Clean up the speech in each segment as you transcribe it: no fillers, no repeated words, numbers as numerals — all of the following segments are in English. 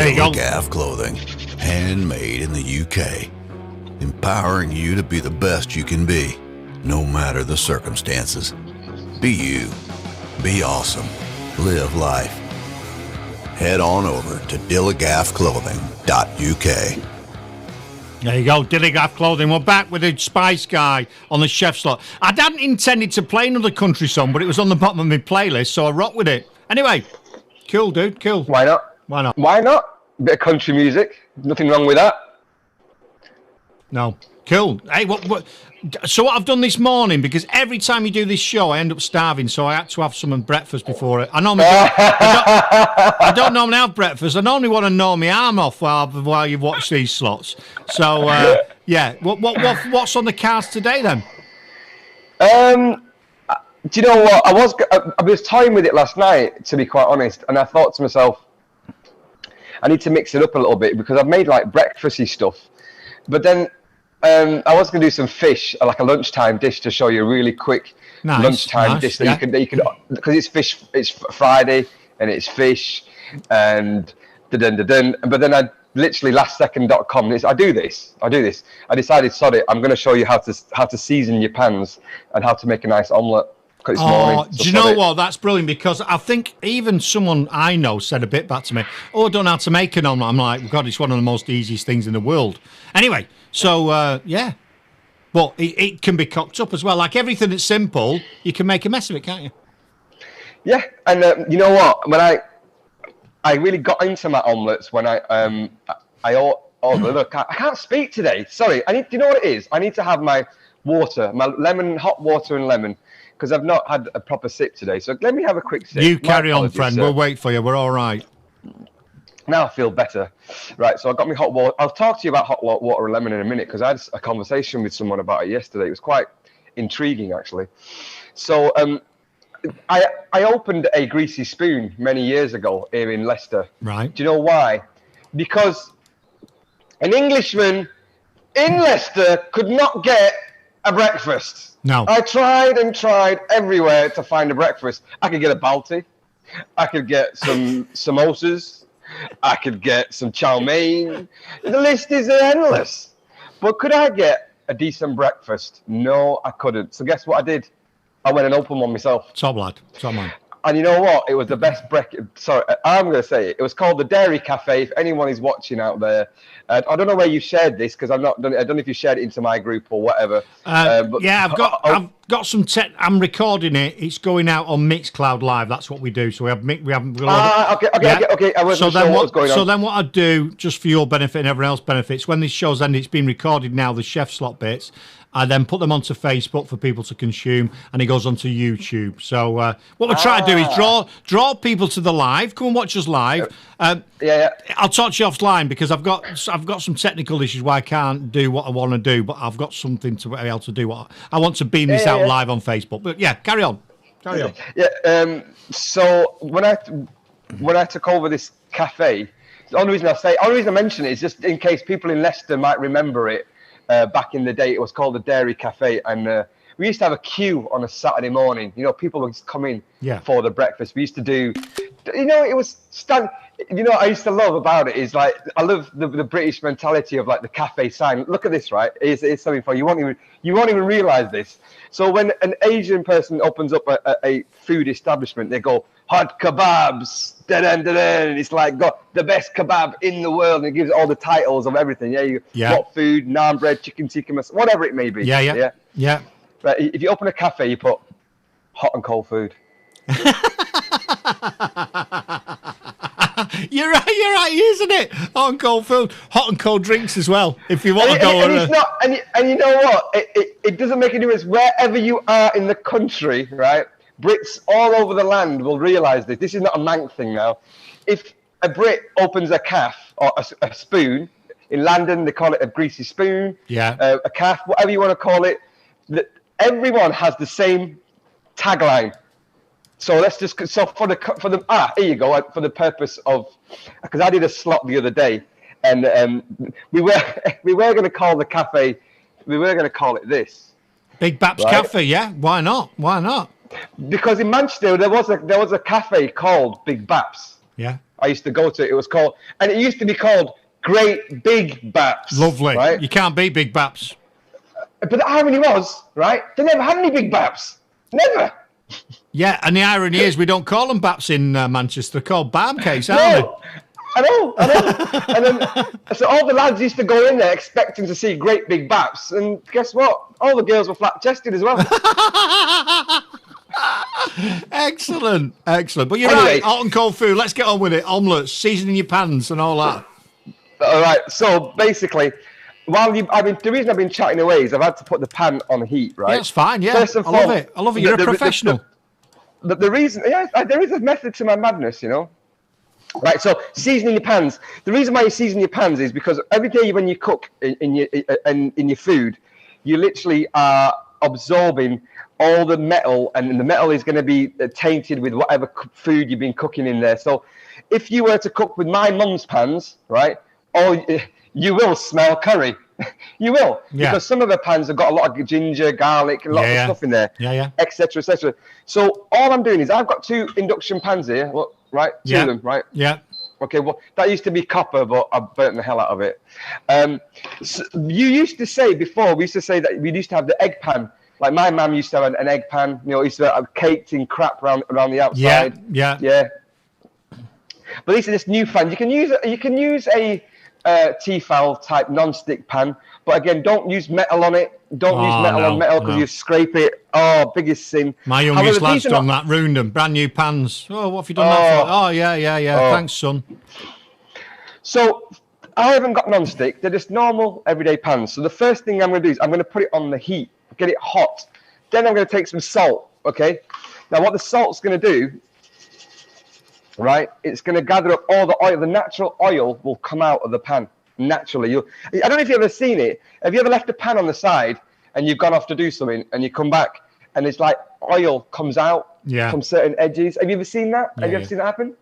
There you go. Gaff Clothing, handmade in the UK, empowering you to be the best you can be, no matter the circumstances. Be you. Be awesome. Live life. Head on over to dilligaffclothing.uk. There you go, Dilligaff Clothing. We're back with the Spice Guy on the chef slot. I hadn't intended to play another country song, but it was on the bottom of my playlist, so I rocked with it. Anyway, cool, dude, cool. Why not? Why not? Why not? A bit of country music. Nothing wrong with that. No. Cool. Hey, so what I've done this morning, because every time you do this show, I end up starving, so I had to have some breakfast before it. I don't normally have breakfast. I normally want to gnaw my arm off while you watch these slots. So, yeah. What's on the cards today, then? Do you know what? I was toying with it last night, to be quite honest, and I thought to myself, I need to mix it up a little bit because I've made like breakfasty stuff. But then I was going to do some fish, like a lunchtime dish to show you a really quick lunchtime dish that you can, because it's fish, it's Friday and it's fish and da-dun. But then I literally last-second.com, I do this. I decided, sod it, I'm going to show you how to season your pans and how to make a nice omelette. Do you know what? That's brilliant, because I think even someone I know said a bit back to me, I don't know how to make an omelette. I'm like, God, it's one of the most easiest things in the world. Anyway, so, yeah. But it can be cocked up as well. Like everything that's simple, you can make a mess of it, can't you? Yeah, and you know what? When I really got into my omelettes when look, I can't speak today. Sorry, do you know what it is? I need to have my water, my hot water and lemon, because I've not had a proper sip today. So let me have a quick sip. You carry on, friend. Sir. We'll wait for you. We're all right. Now I feel better. Right, so I got me hot water. I'll talk to you about hot water and lemon in a minute, because I had a conversation with someone about it yesterday. It was quite intriguing, actually. So I opened a greasy spoon many years ago here in Leicester. Right. Do you know why? Because an Englishman in Leicester could not get a breakfast. No. I tried and tried everywhere to find a breakfast. I could get a Balti. I could get some samosas. I could get some chow mein. The list is endless. But could I get a decent breakfast? No, I couldn't. So guess what I did? I went and opened one myself. Top lad. Top man. And you know what? It was the best breakfast. Sorry, I'm going to say it. It was called the Dairy Cafe. If anyone is watching out there, I don't know where you shared this, because I've not done it. I don't know if you shared it into my group or whatever. But yeah, I've got some. I'm recording it. It's going out on Mixcloud Live. That's what we do. So we haven't. Okay. I wasn't sure what was going on. So then, what I do, just for your benefit and everyone else's benefits, when this show's ended, it's been recorded now. The chef slot bits. I then put them onto Facebook for people to consume, and it goes onto YouTube. So what we're trying to do is draw people to the live. Come and watch us live. Yeah. I'll talk to you offline, because I've got some technical issues why I can't do what I want to do, but I've got something to be able to do. What I want to beam this out live on Facebook. But yeah, carry on. Yeah. So when I took over this cafe, the only reason I mention it is just in case people in Leicester might remember it. Back in the day, it was called the Dairy Cafe, and we used to have a queue on a Saturday morning. You know, people would come in for the breakfast. We used to do, it was what I used to love about it is like, I love the British mentality of like the cafe sign. Look at this, right? It's something for you. You won't even realize this. So when an Asian person opens up a food establishment, they go, hot kebabs, and it's like got the best kebab in the world, and it gives all the titles of everything. Hot food, naan bread, chicken tikka masala, whatever it may be. Yeah. But if you open a cafe, you put hot and cold food. You're right, isn't it? Hot and cold food, hot and cold drinks as well. If you want to go, and you know what? It doesn't make any difference wherever you are in the country, right? Brits all over the land will realise this. This is not a Manx thing now. If a Brit opens a calf or a spoon, in London they call it a greasy spoon, a calf, whatever you want to call it, everyone has the same tagline. So let's just, so for the here you go, for the purpose of, because I did a slot the other day, and we were going to call the cafe, we were going to call it this. Big Baps Cafe, yeah? Why not? Because in Manchester there was a cafe called Big Baps. Yeah. I used to go to it. It was called, and it used to be called Great Big Baps. Lovely. Right? You can't beat Big Baps. But the irony was, right, they never had any Big Baps. Never. Yeah, and the irony is we don't call them Baps in Manchester. They're called barm cakes, aren't No. I know. And then, so all the lads used to go in there expecting to see Great Big Baps. And guess what? All the girls were flat-chested as well. Excellent. But you're Anyway. right, hot and cold food. Let's get on with it. Omelettes, seasoning your pans and all that. All right. So basically, the reason I've been chatting away is I've had to put the pan on heat, right? Yeah, that's fine, yeah. First and I love foremost, it. I love it. You're a professional. The reason, there is a method to my madness, you know. Right, so seasoning your pans. The reason why you season your pans is because every day when you cook in your food, you literally are absorbing all the metal, and the metal is going to be tainted with whatever food you've been cooking in there. So, if you were to cook with my mum's pans, right, you will smell curry. You will, because some of the pans have got a lot of ginger, garlic, and lots of stuff in there, etc., etc. So all I'm doing is I've got 2 induction pans here. Well, right, 2 of them, right? Yeah. Okay, well, that used to be copper, but I burnt the hell out of it. So you used to say before, we used to say that we used to have the egg pan. Like my mum used to have an egg pan, you know, used to have caked in crap around the outside. Yeah. But these are just new pans. You can use a Tefal type non-stick pan, but again, don't use metal on it. Don't use metal on metal because you scrape it. Oh, biggest sin. My youngest lad's done that, ruined them. Brand new pans. Oh, what have you done that for? Oh, yeah. Thanks, son. So I haven't got non-stick. They're just normal everyday pans. So the first thing I'm going to do is I'm going to put it on the heat, get it hot. Then I'm going to take some salt. Okay. Now what the salt's going to do, right? It's going to gather up all the oil. The natural oil will come out of the pan naturally. I don't know if you've ever seen it. Have you ever left a pan on the side and you've gone off to do something and you come back and it's like oil comes out from certain edges? Have you ever seen that? Have you ever seen that happen?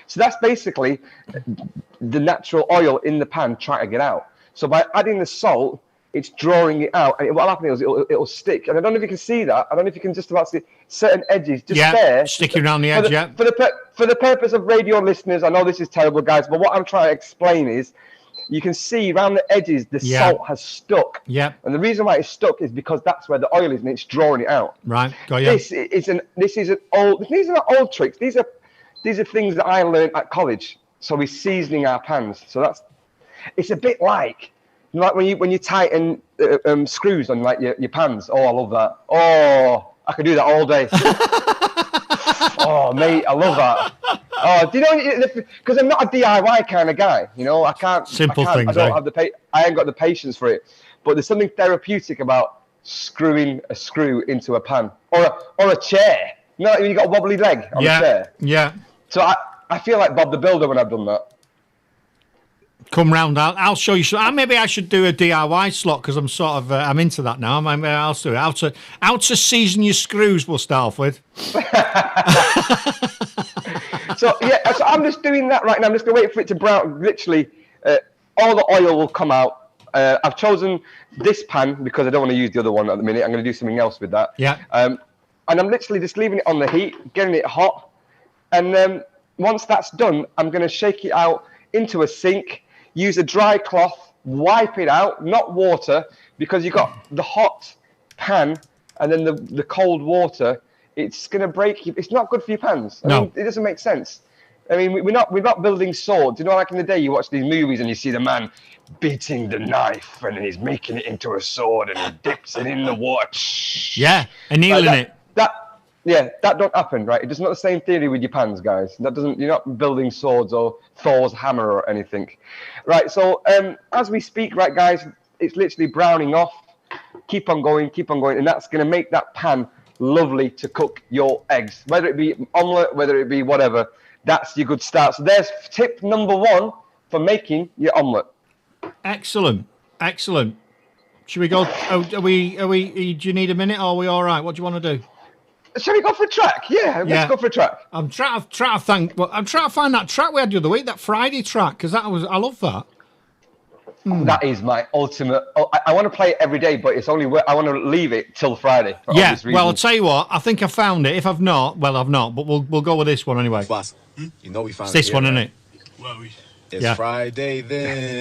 So that's basically the natural oil in the pan trying to get out. So by adding the salt, it's drawing it out, and what'll happen is it'll stick. And I don't know if you can see that. I don't know if you can just about see certain edges just there. Sticking around the edge. For the purpose of radio listeners, I know this is terrible, guys, but what I'm trying to explain is you can see around the edges the salt has stuck. Yeah. And the reason why it's stuck is because that's where the oil is, and it's drawing it out. Right. Got you. These are not old tricks. These are things that I learned at college. So we're seasoning our pans. So it's a bit like when you tighten screws on like your pans. Oh, I love that. Oh, I could do that all day. Oh, mate, I love that. Oh, do you know? Because I'm not a DIY kind of guy. You know, I can't. Simple things. I don't have I ain't got the patience for it. But there's something therapeutic about screwing a screw into a pan or a chair. You know, when you got a wobbly leg on a chair. Yeah. So I feel like Bob the Builder when I've done that. Come round. I'll show you. Maybe I should do a DIY slot because I'm sort of I'm into that now. Maybe I'll do it. How to season your screws? We'll start off with. So I'm just doing that right now. I'm just gonna wait for it to brown. Literally, all the oil will come out. I've chosen this pan because I don't want to use the other one at the minute. I'm going to do something else with that. Yeah. And I'm literally just leaving it on the heat, getting it hot, and then once that's done, I'm going to shake it out into a sink. Use a dry cloth, wipe it out, not water, because you've got the hot pan and then the cold water. It's going to break you. It's not good for your pans. I mean, it doesn't make sense. I mean, we're not building swords. You know, like in the day, you watch these movies and you see the man beating the knife and then he's making it into a sword and he dips it in the water. Yeah, annealing it. That don't happen, right? It's not the same theory with your pans, guys. You're not building swords or Thor's hammer or anything. Right, so as we speak, right, guys, it's literally browning off. Keep on going, and that's going to make that pan lovely to cook your eggs. Whether it be omelette, whether it be whatever, that's your good start. So there's tip number 1 for making your omelette. Excellent. Should we go? Do you need a minute, or are we all right? What do you want to do? Shall we go for a track? Yeah, let's go for a track. I'm trying to find that track we had the other week, that Friday track, because I love that. that is my ultimate. I want to play it every day, but it's only I want to leave it till Friday. For obvious reasons. Well, I'll tell you what. I think I found it. If I've not, well, I've not. But we'll go with this one anyway. Boss, you know we found It's this one, right? isn't it? It's Friday then.